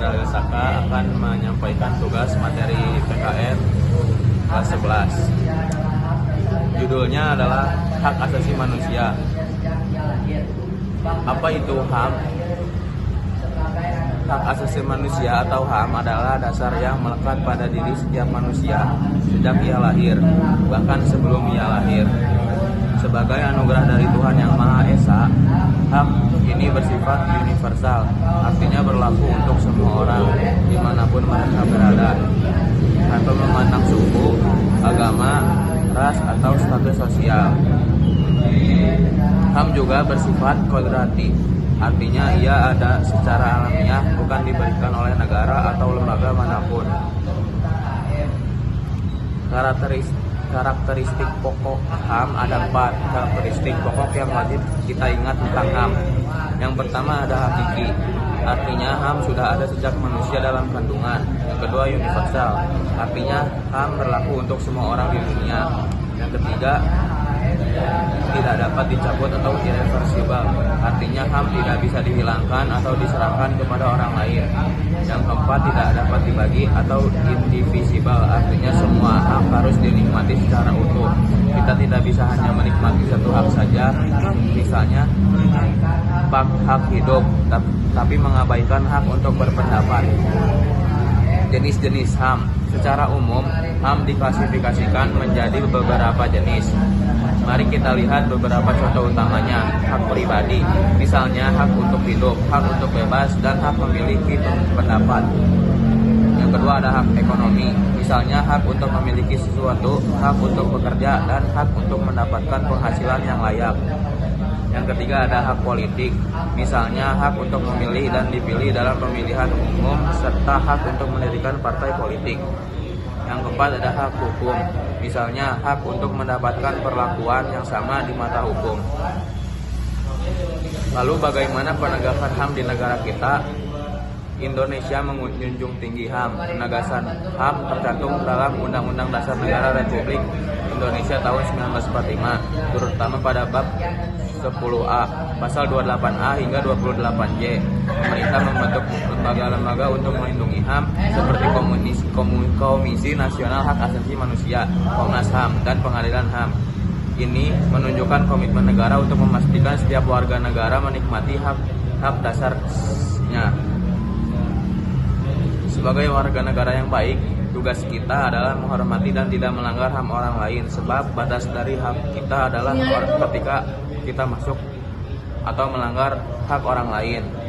Saudara Saka akan menyampaikan tugas materi PKN kelas 11. Judulnya adalah Hak Asasi Manusia. Apa itu HAM? Hak asasi manusia atau HAM adalah dasar yang melekat pada diri setiap manusia sejak ia lahir, bahkan sebelum ia lahir. Sebagai anugerah dari Tuhan Yang Maha Esa, hak ini bersifat universal, artinya berlaku untuk semua orang, dimanapun mereka berada, tanpa memandang suku, agama, ras, atau status sosial. HAM juga bersifat kodrati, artinya ia ada secara alamiah, bukan diberikan oleh negara atau lembaga manapun. Karakteristik pokok HAM ada 4 karakteristik pokok yang wajib kita ingat tentang HAM. Yang pertama ada hakiki, artinya HAM sudah ada sejak manusia dalam kandungan. Yang kedua universal, artinya HAM berlaku untuk semua orang di dunia. Yang ketiga tidak dapat dicabut atau irreversibel, artinya HAM tidak bisa dihilangkan atau diserahkan kepada orang lain. Yang keempat tidak dapat dibagi atau indivisible, artinya semua hak harus dinikmati secara utuh. Kita tidak bisa hanya menikmati satu hak saja, misalnya hak hidup, tapi mengabaikan hak untuk berpendapat. Jenis-jenis HAM. Secara umum, HAM diklasifikasikan menjadi beberapa jenis. Mari kita lihat beberapa contoh utamanya. Hak pribadi, misalnya hak untuk hidup, hak untuk bebas, dan hak memiliki pendapat. Yang kedua ada hak ekonomi, misalnya hak untuk memiliki sesuatu, hak untuk bekerja, dan hak untuk mendapatkan penghasilan yang layak. Yang ketiga ada hak politik, misalnya hak untuk memilih dan dipilih dalam pemilihan umum, serta hak untuk mendirikan partai politik. Yang keempat ada hak hukum, misalnya hak untuk mendapatkan perlakuan yang sama di mata hukum. Lalu bagaimana penegakan HAM di negara kita? Indonesia menjunjung tinggi HAM. Penegasan HAM tercantum dalam Undang-Undang Dasar Negara Republik Indonesia tahun 1945, terutama pada bab 10A, pasal 28A hingga 28J. Pemerintah membentuk lembaga-lembaga untuk melindungi HAM seperti Komisi Nasional Hak Asasi Manusia, Komnas HAM, dan Pengadilan HAM. Ini menunjukkan komitmen negara untuk memastikan setiap warga negara menikmati hak dasarnya. Sebagai warga negara yang baik, tugas kita adalah menghormati dan tidak melanggar HAM orang lain, sebab batas dari hak kita adalah ketika kita masuk atau melanggar hak orang lain.